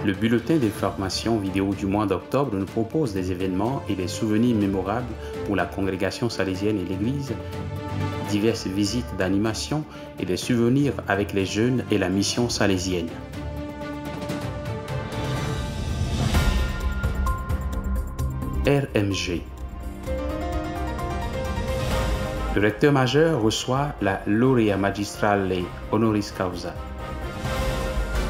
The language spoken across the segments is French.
Le bulletin d'information vidéo du mois d'octobre nous propose des événements et des souvenirs mémorables pour la congrégation salésienne et l'Église, diverses visites d'animation et des souvenirs avec les jeunes et la mission salésienne. RMG. Le recteur majeur reçoit la Laurea Magistrale Honoris Causa.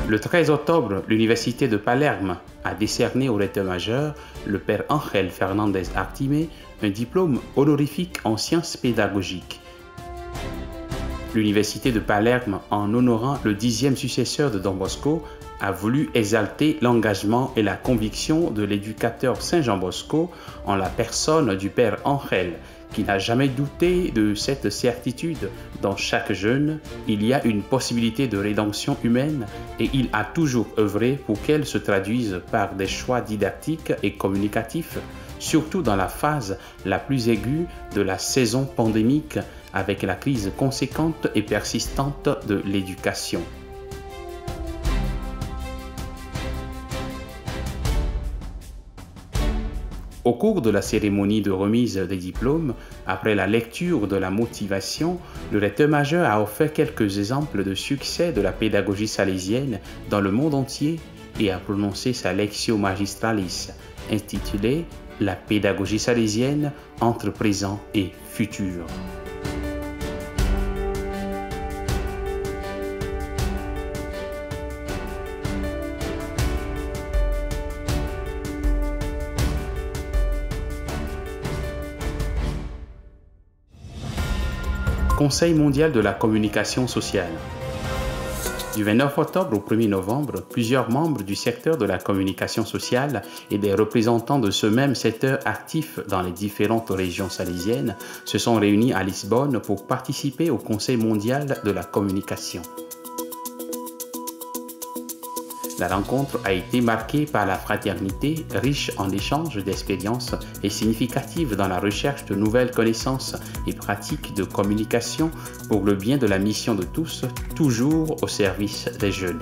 Le 13 octobre, l'Université de Palerme a décerné au recteur majeur, le père Ángel Fernández Artimé, un diplôme honorifique en sciences pédagogiques. L'Université de Palerme, en honorant le 10e successeur de Don Bosco, a voulu exalter l'engagement et la conviction de l'éducateur Saint Jean Bosco en la personne du père Ángel, qui n'a jamais douté de cette certitude. Dans chaque jeune, il y a une possibilité de rédemption humaine et il a toujours œuvré pour qu'elle se traduise par des choix didactiques et communicatifs, surtout dans la phase la plus aiguë de la saison pandémique avec la crise conséquente et persistante de l'éducation. Au cours de la cérémonie de remise des diplômes, après la lecture de la motivation, le recteur majeur a offert quelques exemples de succès de la pédagogie salésienne dans le monde entier et a prononcé sa Lectio Magistralis, intitulée « La pédagogie salésienne entre présent et futur ». Conseil mondial de la communication sociale. Du 29 octobre au 1er novembre, plusieurs membres du secteur de la communication sociale et des représentants de ce même secteur actifs dans les différentes régions salésiennes se sont réunis à Lisbonne pour participer au Conseil mondial de la communication. La rencontre a été marquée par la fraternité, riche en échanges d'expériences et significative dans la recherche de nouvelles connaissances et pratiques de communication pour le bien de la mission de tous, toujours au service des jeunes.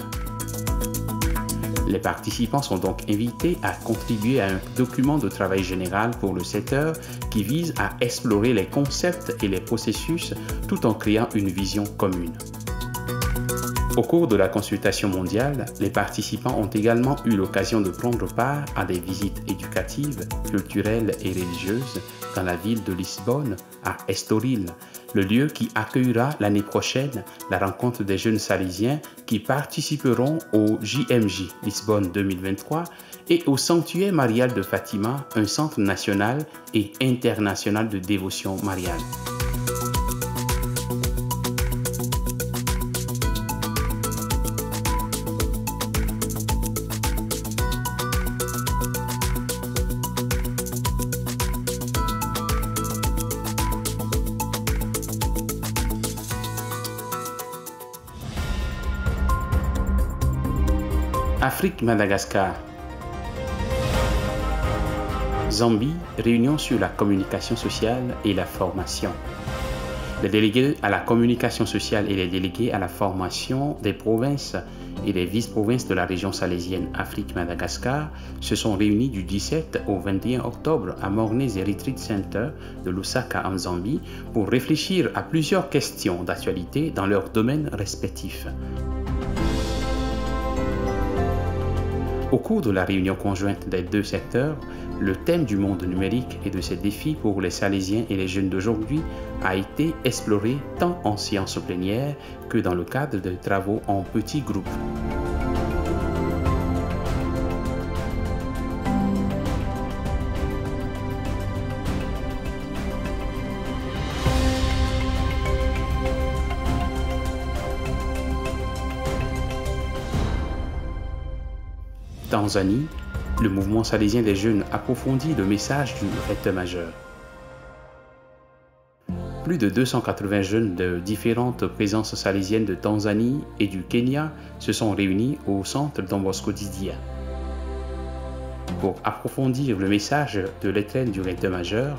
Les participants sont donc invités à contribuer à un document de travail général pour le secteur qui vise à explorer les concepts et les processus tout en créant une vision commune. Au cours de la consultation mondiale, les participants ont également eu l'occasion de prendre part à des visites éducatives, culturelles et religieuses dans la ville de Lisbonne, à Estoril, le lieu qui accueillera l'année prochaine la rencontre des jeunes salésiens qui participeront au JMJ Lisbonne 2023 et au Sanctuaire marial de Fatima, un centre national et international de dévotion mariale. Afrique-Madagascar. Zambie, réunion sur la communication sociale et la formation. Les délégués à la communication sociale et les délégués à la formation des provinces et des vice-provinces de la région salésienne Afrique-Madagascar se sont réunis du 17 au 21 octobre à Mornez Retreat Center de Lusaka en Zambie pour réfléchir à plusieurs questions d'actualité dans leurs domaines respectifs. Au cours de la réunion conjointe des deux secteurs, le thème du monde numérique et de ses défis pour les Salésiens et les jeunes d'aujourd'hui a été exploré tant en séance plénière que dans le cadre de travaux en petits groupes. Tanzanie, le mouvement salésien des jeunes approfondit le message du recteur majeur. Plus de 280 jeunes de différentes présences salésiennes de Tanzanie et du Kenya se sont réunis au centre Don Bosco d'Idia pour approfondir le message de l'étreinte du recteur majeur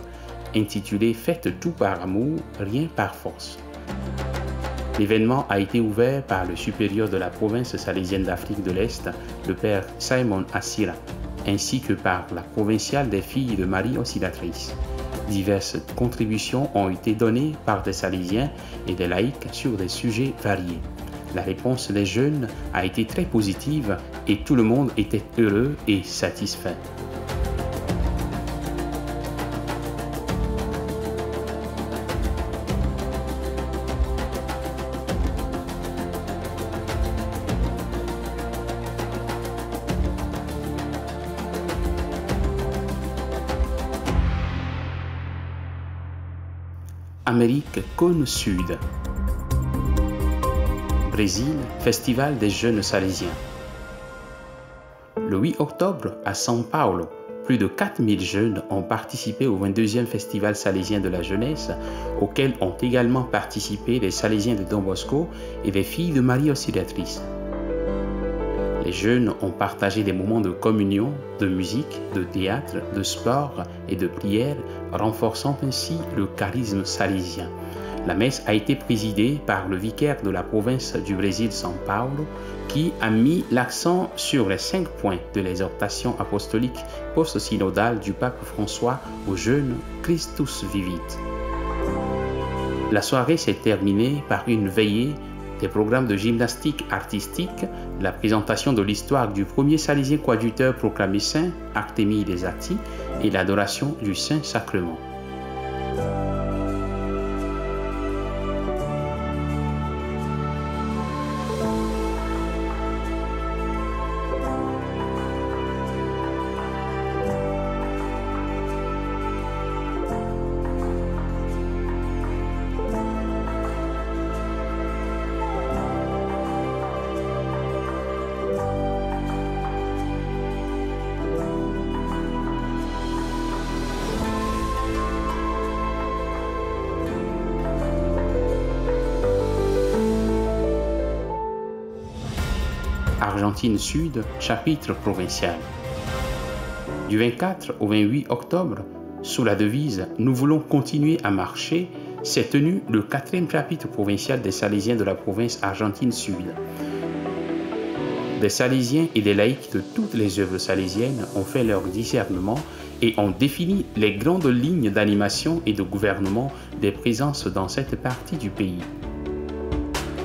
intitulé « Faites tout par amour, rien par force ». L'événement a été ouvert par le supérieur de la province salésienne d'Afrique de l'Est, le père Simon Assira, ainsi que par la provinciale des filles de Marie Auxiliatrice. Diverses contributions ont été données par des Salésiens et des laïcs sur des sujets variés. La réponse des jeunes a été très positive et tout le monde était heureux et satisfait. Amérique cône sud. Brésil, Festival des jeunes salésiens. Le 8 octobre, à São Paulo, plus de 4000 jeunes ont participé au 22e Festival salésien de la jeunesse, auquel ont également participé les Salésiens de Don Bosco et les filles de Marie Auxiliatrice. Les jeunes ont partagé des moments de communion, de musique, de théâtre, de sport et de prière, renforçant ainsi le charisme salésien. La messe a été présidée par le vicaire de la province du Brésil, São Paulo, qui a mis l'accent sur les 5 points de l'exhortation apostolique post-synodale du pape François aux jeunes Christus Vivit. La soirée s'est terminée par une veillée, des programmes de gymnastique artistique, la présentation de l'histoire du premier salésien coadjuteur proclamé saint, Artémie des Atti, et l'adoration du Saint-Sacrement. Argentine Sud, chapitre provincial. Du 24 au 28 octobre, sous la devise « Nous voulons continuer à marcher », s'est tenu le 4e chapitre provincial des Salésiens de la province Argentine Sud. Des Salésiens et des laïcs de toutes les œuvres salésiennes ont fait leur discernement et ont défini les grandes lignes d'animation et de gouvernement des présences dans cette partie du pays.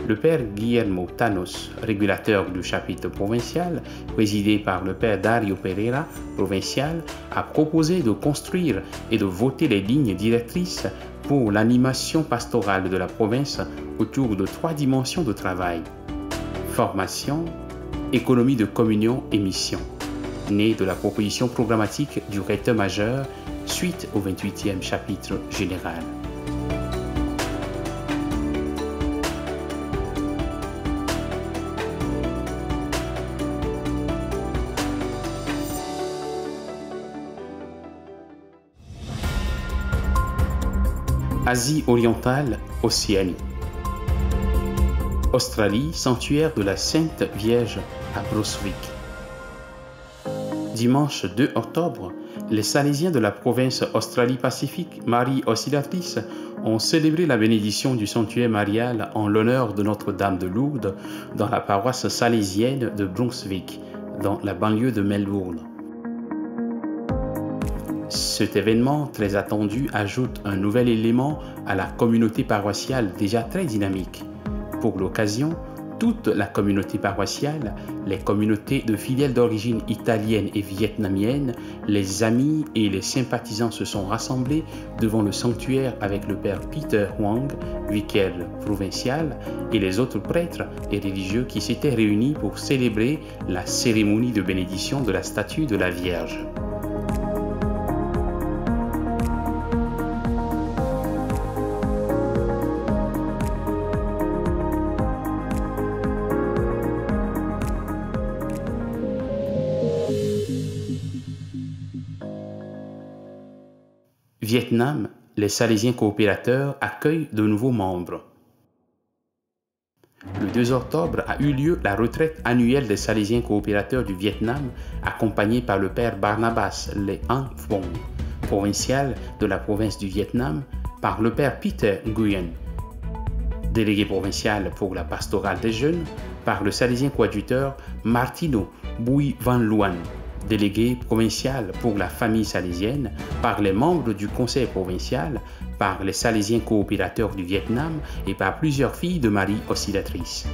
Le père Guillermo Thanos, régulateur du chapitre provincial, présidé par le père Dario Pereira, provincial, a proposé de construire et de voter les lignes directrices pour l'animation pastorale de la province autour de 3 dimensions de travail: formation, économie de communion et mission, née de la proposition programmatique du recteur majeur suite au 28e chapitre général. Asie orientale, Océanie. Australie, sanctuaire de la Sainte Vierge à Brunswick. Dimanche 2 octobre, les Salésiens de la province Australie-Pacifique, Marie Auxiliatrice, ont célébré la bénédiction du sanctuaire marial en l'honneur de Notre-Dame de Lourdes dans la paroisse salésienne de Brunswick, dans la banlieue de Melbourne. Cet événement très attendu ajoute un nouvel élément à la communauté paroissiale déjà très dynamique. Pour l'occasion, toute la communauté paroissiale, les communautés de fidèles d'origine italienne et vietnamienne, les amis et les sympathisants se sont rassemblés devant le sanctuaire avec le père Peter Huang, vicaire provincial, et les autres prêtres et religieux qui s'étaient réunis pour célébrer la cérémonie de bénédiction de la statue de la Vierge. Vietnam, les Salésiens coopérateurs accueillent de nouveaux membres. Le 2 octobre a eu lieu la retraite annuelle des Salésiens coopérateurs du Vietnam, accompagnée par le père Barnabas Le An Phong, provincial de la province du Vietnam, par le père Peter Nguyen. délégué provincial pour la pastorale des jeunes, par le salésien coadjuteur Martino Bouy Van Luan, délégué provincial pour la famille salésienne, par les membres du conseil provincial, par les salésiens coopérateurs du Vietnam et par plusieurs filles de Marie Auxiliatrice.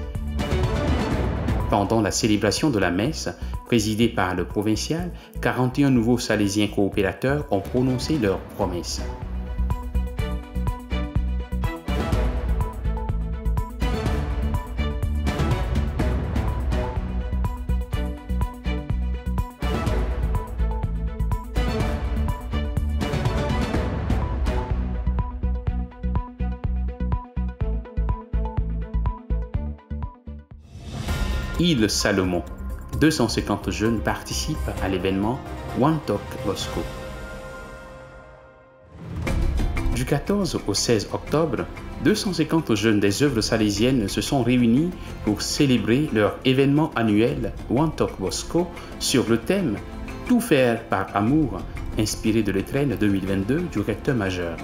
Pendant la célébration de la messe, présidée par le provincial, 41 nouveaux salésiens coopérateurs ont prononcé leurs promesses. Île Salomon. 250 jeunes participent à l'événement One Talk Bosco. Du 14 au 16 octobre, 250 jeunes des œuvres salésiennes se sont réunis pour célébrer leur événement annuel One Talk Bosco sur le thème « Tout faire par amour » inspiré de l'étrenne 2022 du recteur majeur.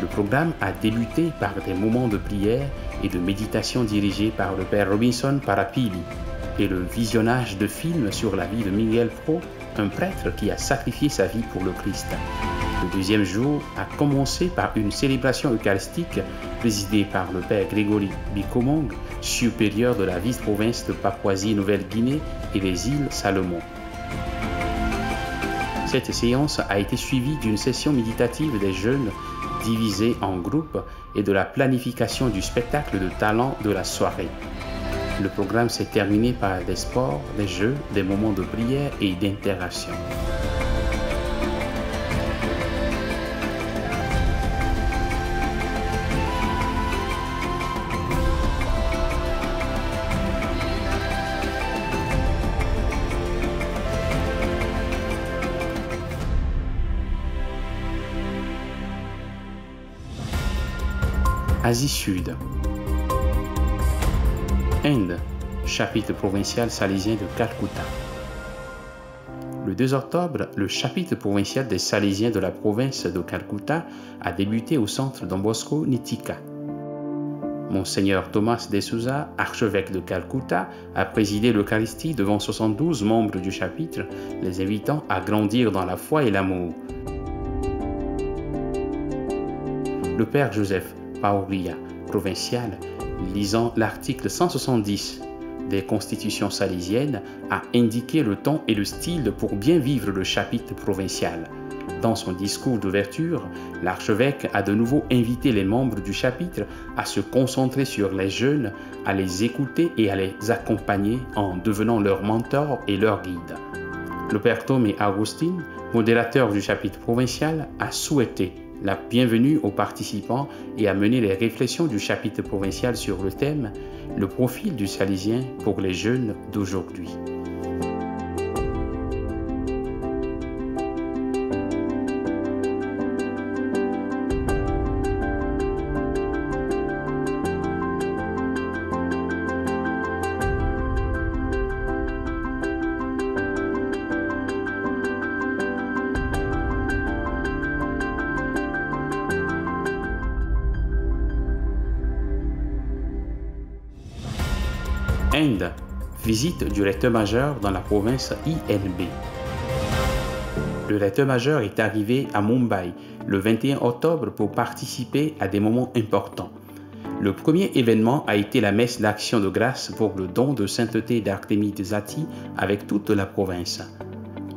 Le programme a débuté par des moments de prière et de méditation dirigés par le père Robinson Parapili et le visionnage de films sur la vie de Miguel Pro, un prêtre qui a sacrifié sa vie pour le Christ. Le deuxième jour a commencé par une célébration eucharistique présidée par le père Grégory Bikomong, supérieur de la vice-province de Papouasie-Nouvelle-Guinée et les îles Salomon. Cette séance a été suivie d'une session méditative des jeunes divisés en groupes et de la planification du spectacle de talent de la soirée. Le programme s'est terminé par des sports, des jeux, des moments de prière et d'interaction. Asie Sud. Inde, chapitre provincial salésien de Calcutta. Le 2 octobre, le chapitre provincial des Salésiens de la province de Calcutta a débuté au centre Don Bosco Nitika. Monseigneur Thomas de Souza, archevêque de Calcutta, a présidé l'Eucharistie devant 72 membres du chapitre, les invitant à grandir dans la foi et l'amour. Le père Joseph Pauria, provincial, lisant l'article 170 des constitutions salésiennes, a indiqué le ton et le style pour bien vivre le chapitre provincial. Dans son discours d'ouverture, l'archevêque a de nouveau invité les membres du chapitre à se concentrer sur les jeunes, à les écouter et à les accompagner en devenant leur mentor et leur guide. Le père Tomé Agustin, modérateur du chapitre provincial, a souhaité la bienvenue aux participants et a mené les réflexions du chapitre provincial sur le thème « Le profil du Salésien pour les jeunes d'aujourd'hui ». Inde, visite du recteur-majeur dans la province INB. Le recteur-majeur est arrivé à Mumbai le 21 octobre pour participer à des moments importants. Le premier événement a été la messe d'action de grâce pour le don de sainteté d'Artémide Zati avec toute la province.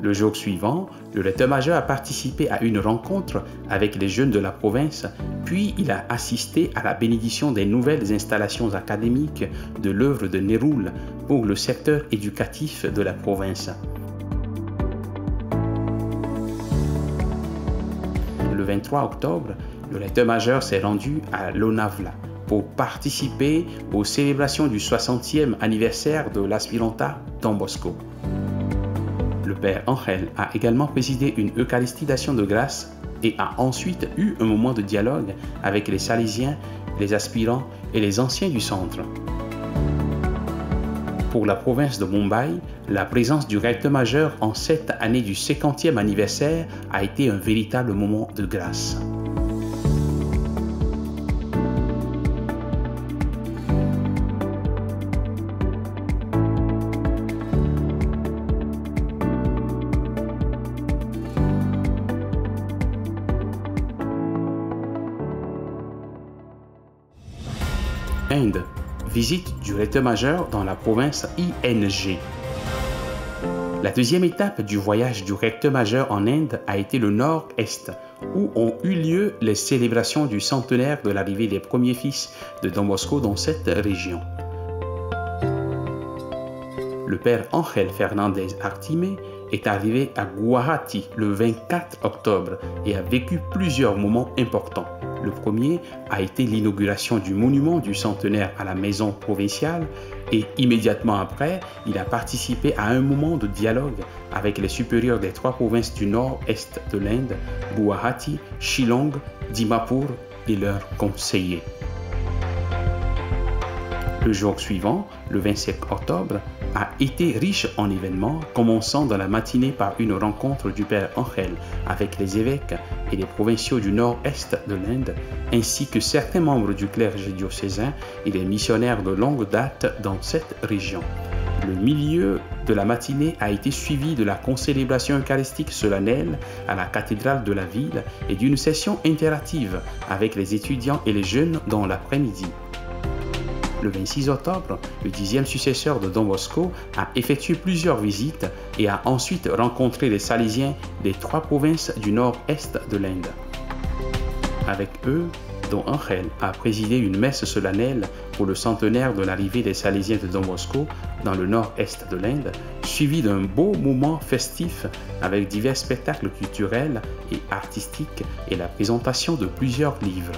Le jour suivant, le recteur-majeur a participé à une rencontre avec les jeunes de la province, puis il a assisté à la bénédiction des nouvelles installations académiques de l'œuvre de Néroul pour le secteur éducatif de la province. Le 23 octobre, le recteur-majeur s'est rendu à Lonavala pour participer aux célébrations du 60e anniversaire de l'aspirantat Don Bosco. Le père Angel a également présidé une Eucharistie d'action de grâce et a ensuite eu un moment de dialogue avec les Salésiens, les aspirants et les anciens du centre. Pour la province de Mumbai, la présence du recteur-majeur en cette année du 50e anniversaire a été un véritable moment de grâce. Inde. Visite du recteur-majeur dans la province ING. La deuxième étape du voyage du recteur-majeur en Inde a été le nord-est, où ont eu lieu les célébrations du centenaire de l'arrivée des premiers fils de Don Bosco dans cette région. Le père Ángel Fernández Artimé est arrivé à Guwahati le 24 octobre et a vécu plusieurs moments importants. Le premier a été l'inauguration du monument du centenaire à la maison provinciale et immédiatement après, il a participé à un moment de dialogue avec les supérieurs des 3 provinces du nord-est de l'Inde, Guwahati, Shillong, Dimapur et leurs conseillers. Le jour suivant, le 27 octobre, a été riche en événements, commençant dans la matinée par une rencontre du père Ángel avec les évêques et les provinciaux du nord-est de l'Inde, ainsi que certains membres du clergé diocésain et les missionnaires de longue date dans cette région. Le milieu de la matinée a été suivi de la concélébration eucharistique solennelle à la cathédrale de la ville et d'une session interactive avec les étudiants et les jeunes dans l'après-midi. Le 26 octobre, le 10e successeur de Don Bosco a effectué plusieurs visites et a ensuite rencontré les Salésiens des 3 provinces du nord-est de l'Inde. Avec eux, Don Ángel a présidé une messe solennelle pour le centenaire de l'arrivée des Salésiens de Don Bosco dans le nord-est de l'Inde, suivi d'un beau moment festif avec divers spectacles culturels et artistiques et la présentation de plusieurs livres.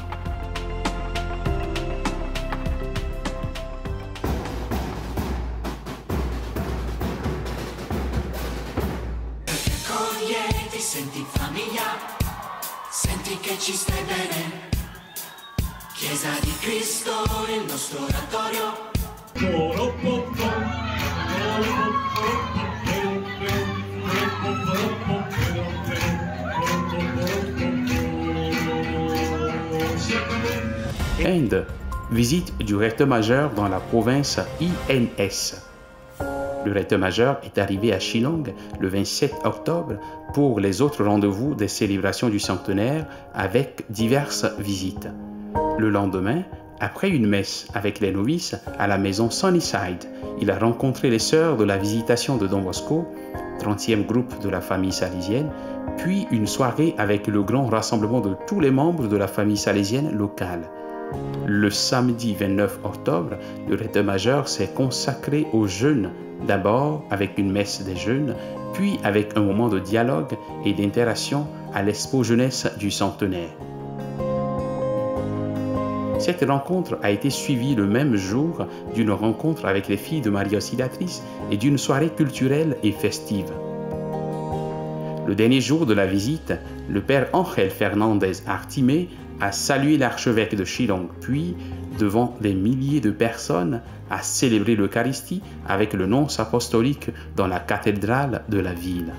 Senti famiglia, senti che ci stai bene. Chiesa di Cristo, il nostro oratorio. Inde. Visite du recteur-majeur dans la province INS. Le recteur-majeur est arrivé à Shillong le 27 octobre pour les autres rendez-vous des célébrations du centenaire avec diverses visites. Le lendemain, après une messe avec les novices à la maison Sunnyside, il a rencontré les sœurs de la visitation de Don Bosco, 30e groupe de la famille salésienne, puis une soirée avec le grand rassemblement de tous les membres de la famille salésienne locale. Le samedi 29 octobre, le recteur-majeur s'est consacré aux jeunes, d'abord avec une messe des jeunes, puis avec un moment de dialogue et d'interaction à l'expo jeunesse du centenaire. Cette rencontre a été suivie le même jour d'une rencontre avec les filles de Marie Auxiliatrice et d'une soirée culturelle et festive. Le dernier jour de la visite, le père Ángel Fernández Artimé a salué l'archevêque de Shillong, puis, devant des milliers de personnes, a célébré l'Eucharistie avec le nonce apostolique dans la cathédrale de la ville.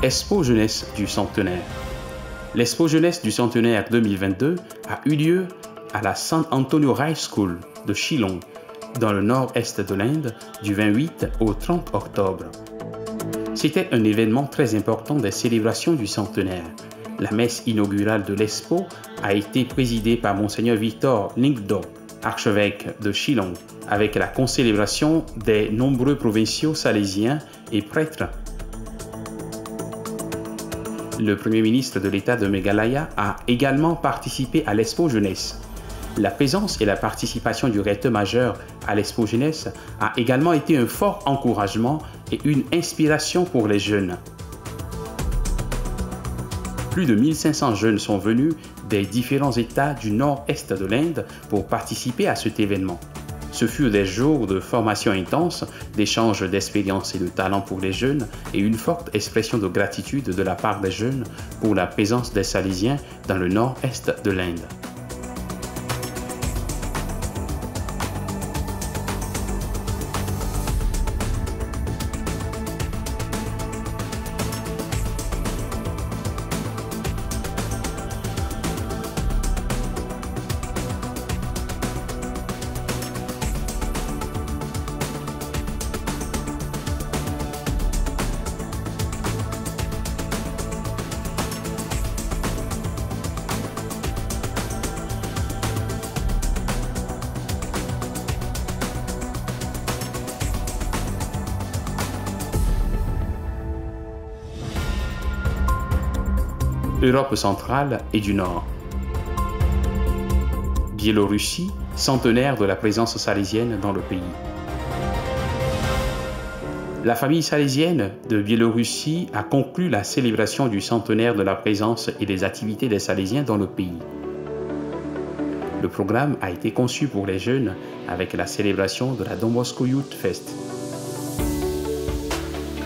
Expo Jeunesse du Centenaire. L'Expo Jeunesse du Centenaire 2022 a eu lieu à la San Antonio High School de Shillong, dans le nord-est de l'Inde, du 28 au 30 octobre. C'était un événement très important des célébrations du centenaire. La messe inaugurale de l'Expo a été présidée par Monseigneur Victor Lingdo, archevêque de Shillong, avec la concélébration des nombreux provinciaux salésiens et prêtres. Le Premier ministre de l'État de Meghalaya a également participé à l'Expo Jeunesse. La présence et la participation du recteur-majeur à l'Expo Jeunesse a également été un fort encouragement et une inspiration pour les jeunes. Plus de 1500 jeunes sont venus des différents États du nord-est de l'Inde pour participer à cet événement. Ce furent des jours de formation intense, d'échange d'expériences et de talents pour les jeunes et une forte expression de gratitude de la part des jeunes pour la présence des Salésiens dans le nord-est de l'Inde. Europe centrale et du Nord. Biélorussie, centenaire de la présence salésienne dans le pays. La famille salésienne de Biélorussie a conclu la célébration du centenaire de la présence et des activités des Salésiens dans le pays. Le programme a été conçu pour les jeunes avec la célébration de la Don Bosco Youth Fest.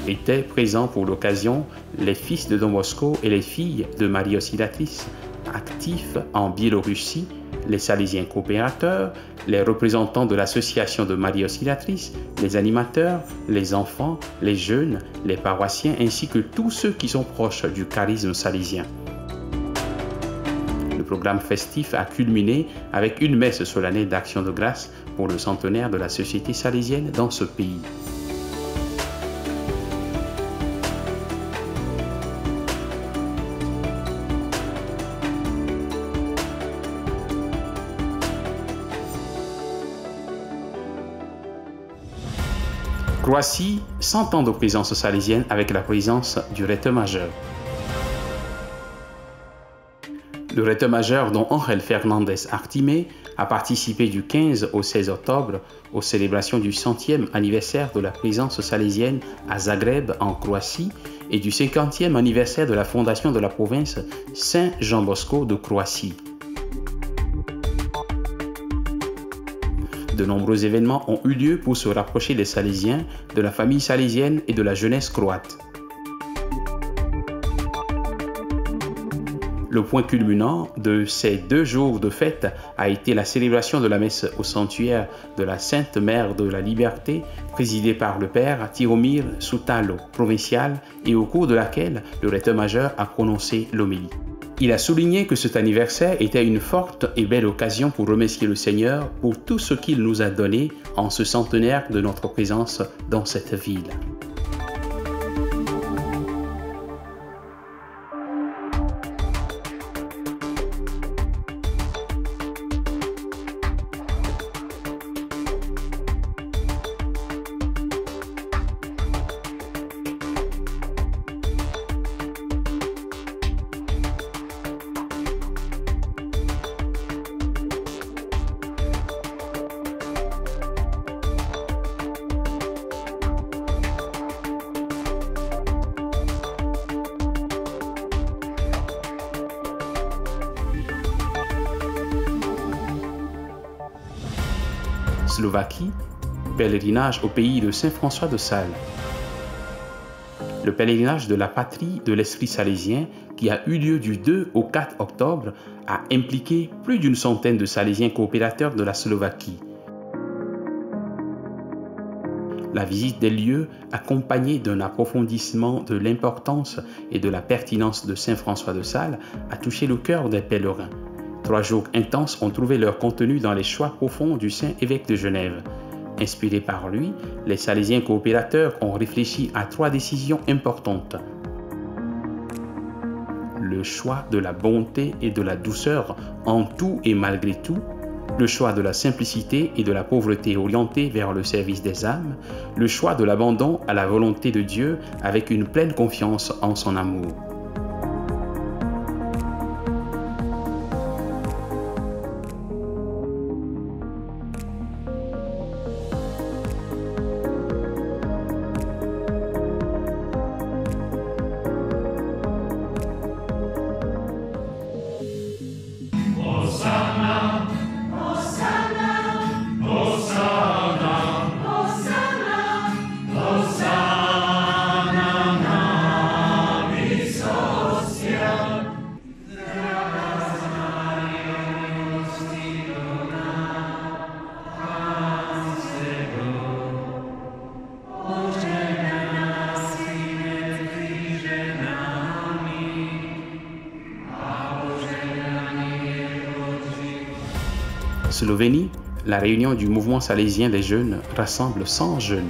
Étaient présents pour l'occasion les fils de Don Bosco et les filles de Marie Auxiliatrice actifs en Biélorussie, les Salésiens coopérateurs, les représentants de l'association de Marie Auxiliatrice, les animateurs, les enfants, les jeunes, les paroissiens ainsi que tous ceux qui sont proches du charisme salésien. Le programme festif a culminé avec une messe solennelle d'action de grâce pour le centenaire de la société salésienne dans ce pays. Croatie, 100 ans de présence salésienne avec la présence du recteur-majeur. Le recteur-majeur, dont Ángel Fernández Artimé, a participé du 15 au 16 octobre aux célébrations du 100e anniversaire de la présence salésienne à Zagreb, en Croatie, et du 50e anniversaire de la fondation de la province Saint-Jean Bosco de Croatie. De nombreux événements ont eu lieu pour se rapprocher des Salésiens, de la famille salésienne et de la jeunesse croate. Le point culminant de ces 2 jours de fête a été la célébration de la messe au sanctuaire de la Sainte Mère de la Liberté, présidée par le père Tiromir Soutalo, provincial, et au cours de laquelle le recteur-majeur a prononcé l'homélie. Il a souligné que cet anniversaire était une forte et belle occasion pour remercier le Seigneur pour tout ce qu'il nous a donné en ce centenaire de notre présence dans cette ville. Slovaquie, pèlerinage au pays de Saint François de Sales. Le pèlerinage de la patrie de l'esprit salésien, qui a eu lieu du 2 au 4 octobre, a impliqué plus d'une centaine de Salésiens coopérateurs de la Slovaquie. La visite des lieux, accompagnée d'un approfondissement de l'importance et de la pertinence de Saint François de Sales, a touché le cœur des pèlerins. 3 jours intenses ont trouvé leur contenu dans les choix profonds du Saint évêque de Genève. Inspirés par lui, les Salésiens coopérateurs ont réfléchi à 3 décisions importantes. Le choix de la bonté et de la douceur en tout et malgré tout, le choix de la simplicité et de la pauvreté orientée vers le service des âmes, le choix de l'abandon à la volonté de Dieu avec une pleine confiance en son amour. Slovénie, la réunion du mouvement salésien des jeunes rassemble 100 jeunes.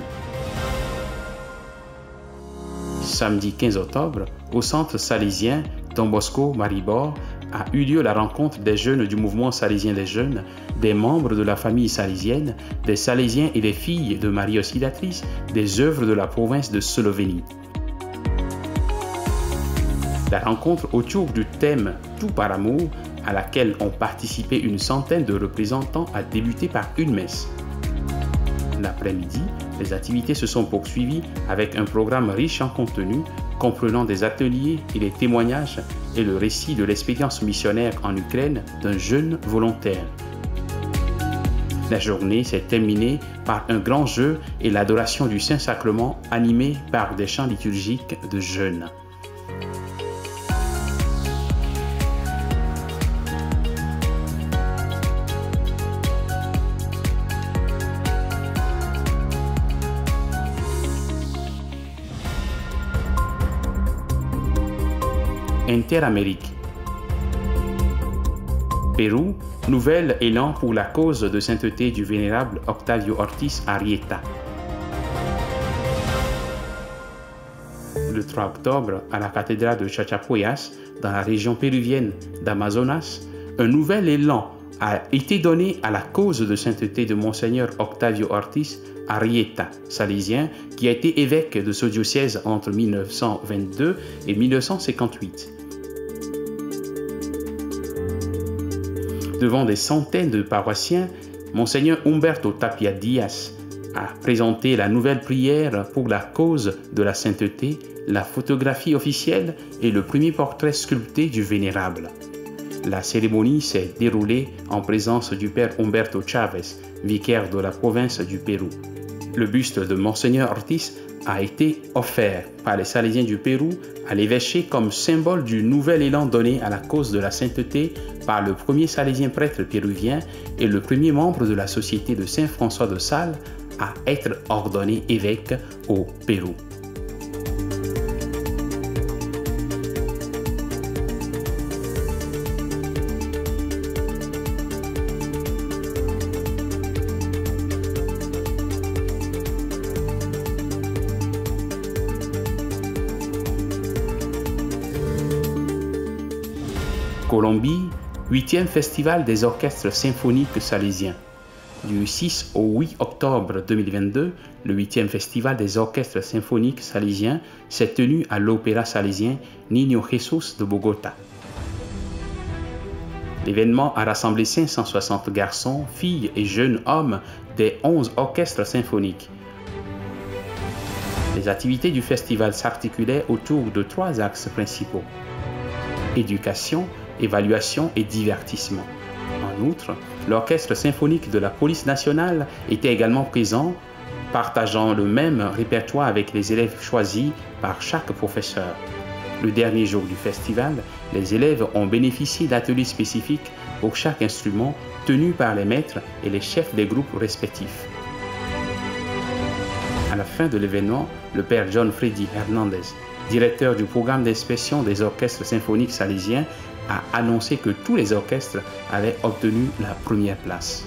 Samedi 15 octobre, au centre salésien Don Bosco Maribor, a eu lieu la rencontre des jeunes du mouvement salésien des jeunes, des membres de la famille salésienne, des Salésiens et des filles de Marie Auxiliatrice, des œuvres de la province de Slovénie. La rencontre autour du thème « Tout par amour » à laquelle ont participé une centaine de représentants a débuté par une messe. L'après-midi, les activités se sont poursuivies avec un programme riche en contenu, comprenant des ateliers et des témoignages et le récit de l'expérience missionnaire en Ukraine d'un jeune volontaire. La journée s'est terminée par un grand jeu et l'adoration du Saint-Sacrement animée par des chants liturgiques de jeunes. Interamérique. Pérou, nouvel élan pour la cause de sainteté du vénérable Octavio Ortiz Arrieta. Le 3 octobre, à la cathédrale de Chachapoyas, dans la région péruvienne d'Amazonas, un nouvel élan a été donné à la cause de sainteté de Monseigneur Octavio Ortiz Arrieta, salésien, qui a été évêque de ce diocèse entre 1922 et 1958. Devant des centaines de paroissiens, Monseigneur Humberto Tapia Diaz a présenté la nouvelle prière pour la cause de la sainteté, la photographie officielle et le premier portrait sculpté du vénérable. La cérémonie s'est déroulée en présence du père Humberto Chavez, vicaire de la province du Pérou. Le buste de Monseigneur Ortiz a été offert par les Salésiens du Pérou à l'évêché comme symbole du nouvel élan donné à la cause de la sainteté par le premier salésien prêtre péruvien et le premier membre de la Société de Saint-François de Sales à être ordonné évêque au Pérou. Colombie, 8e Festival des orchestres symphoniques salésiens. Du 6 au 8 octobre 2022, le 8e Festival des orchestres symphoniques salésiens s'est tenu à l'Opéra salésien Niño Jesús de Bogota. L'événement a rassemblé 560 garçons, filles et jeunes hommes des 11 orchestres symphoniques. Les activités du festival s'articulaient autour de 3 axes principaux: éducation, évaluation et divertissement. En outre, l'orchestre symphonique de la police nationale était également présent, partageant le même répertoire avec les élèves choisis par chaque professeur. Le dernier jour du festival, les élèves ont bénéficié d'ateliers spécifiques pour chaque instrument tenus par les maîtres et les chefs des groupes respectifs. À la fin de l'événement, le père John Freddy Hernandez, directeur du programme d'inspection des orchestres symphoniques salésiens, a annoncé que tous les orchestres avaient obtenu la première place.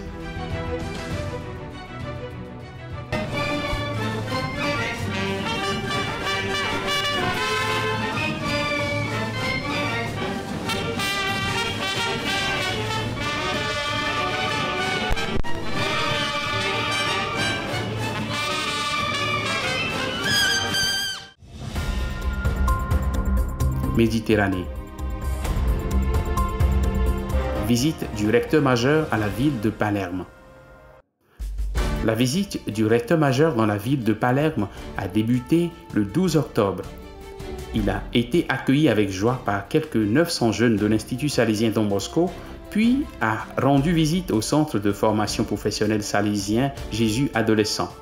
Méditerranée. Visite du recteur majeur à la ville de Palerme. La visite du recteur majeur dans la ville de Palerme a débuté le 12 octobre. Il a été accueilli avec joie par quelques 900 jeunes de l'Institut salésien Don Bosco, puis a rendu visite au centre de formation professionnelle salésien Jésus adolescent.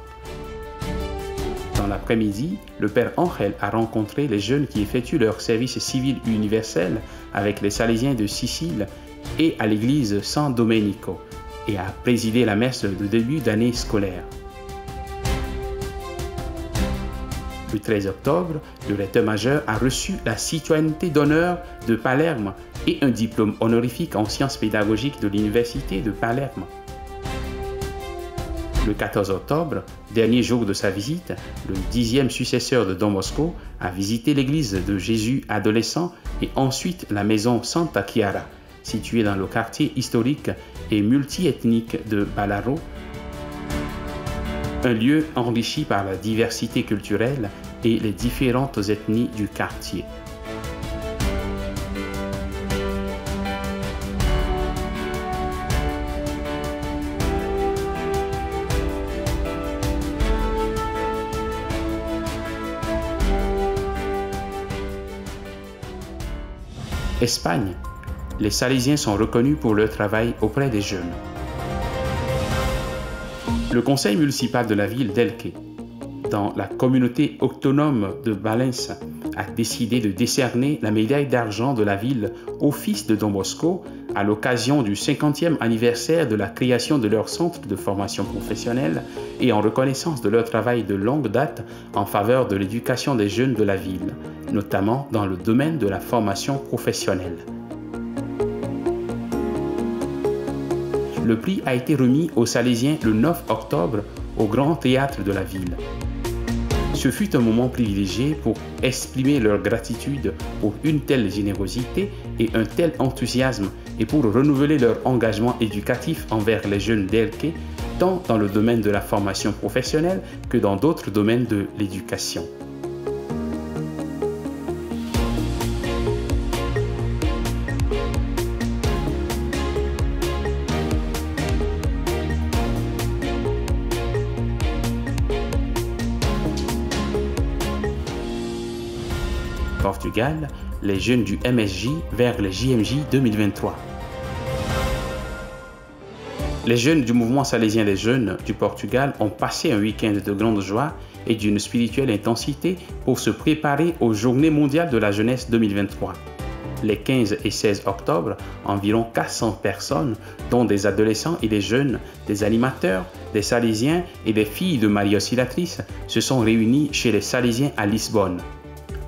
Dans l'après-midi, le père Angel a rencontré les jeunes qui effectuent leur service civil universel avec les Salésiens de Sicile et à l'église San Domenico et a présidé la messe de début d'année scolaire. Le 13 octobre, le recteur majeur a reçu la citoyenneté d'honneur de Palerme et un diplôme honorifique en sciences pédagogiques de l'université de Palerme. Le 14 octobre, dernier jour de sa visite, le 10e successeur de Don Bosco a visité l'église de Jésus adolescent et ensuite la maison Santa Chiara, située dans le quartier historique et multiethnique de Balaro, un lieu enrichi par la diversité culturelle et les différentes ethnies du quartier. Espagne, les Salésiens sont reconnus pour leur travail auprès des jeunes. Le conseil municipal de la ville d'Elche, dans la communauté autonome de Valence, a décidé de décerner la médaille d'argent de la ville au fils de Don Bosco à l'occasion du 50e anniversaire de la création de leur centre de formation professionnelle et en reconnaissance de leur travail de longue date en faveur de l'éducation des jeunes de la ville, notamment dans le domaine de la formation professionnelle. Le prix a été remis aux Salésiens le 9 octobre au Grand Théâtre de la ville. Ce fut un moment privilégié pour exprimer leur gratitude pour une telle générosité et un tel enthousiasme et pour renouveler leur engagement éducatif envers les jeunes d'Elche, tant dans le domaine de la formation professionnelle que dans d'autres domaines de l'éducation. Portugal, les jeunes du MSJ vers les JMJ 2023. Les jeunes du mouvement salésien des jeunes du Portugal ont passé un week-end de grande joie et d'une spirituelle intensité pour se préparer aux Journées mondiales de la jeunesse 2023. Les 15 et 16 octobre, environ 400 personnes, dont des adolescents et des jeunes, des animateurs, des Salésiens et des filles de Marie Auxiliatrice, se sont réunis chez les Salésiens à Lisbonne.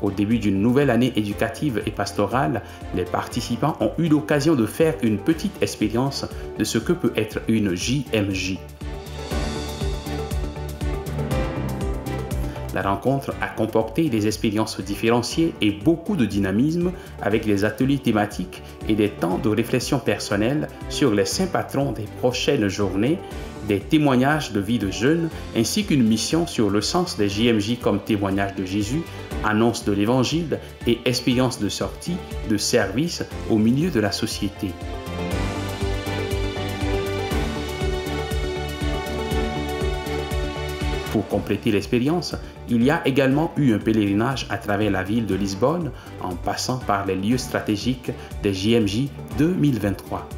Au début d'une nouvelle année éducative et pastorale, les participants ont eu l'occasion de faire une petite expérience de ce que peut être une JMJ. La rencontre a comporté des expériences différenciées et beaucoup de dynamisme avec des ateliers thématiques et des temps de réflexion personnelle sur les saints patrons des prochaines journées, des témoignages de vie de jeunes ainsi qu'une mission sur le sens des JMJ comme témoignage de Jésus, annonce de l'Évangile et expérience de sortie, de service au milieu de la société. Pour compléter l'expérience, il y a également eu un pèlerinage à travers la ville de Lisbonne en passant par les lieux stratégiques des JMJ 2023.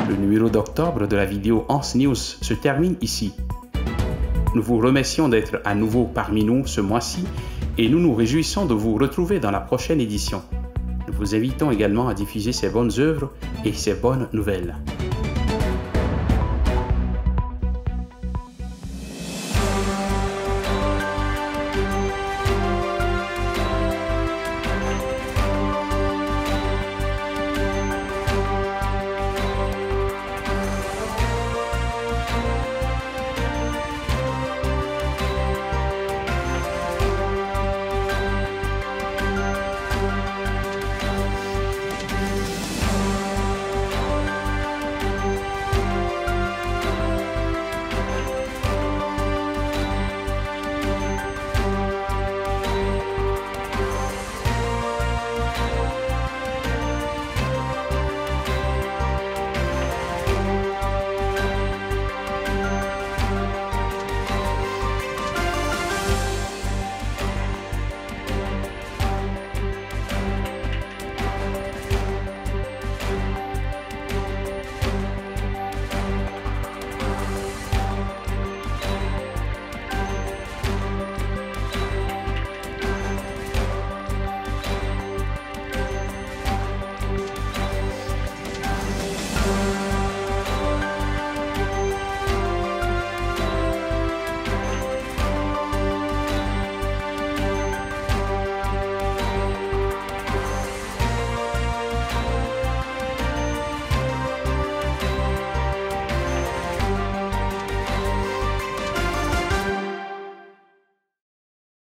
Le numéro d'octobre de la vidéo Ans News se termine ici. Nous vous remercions d'être à nouveau parmi nous ce mois-ci et nous nous réjouissons de vous retrouver dans la prochaine édition. Nous vous invitons également à diffuser ces bonnes œuvres et ces bonnes nouvelles.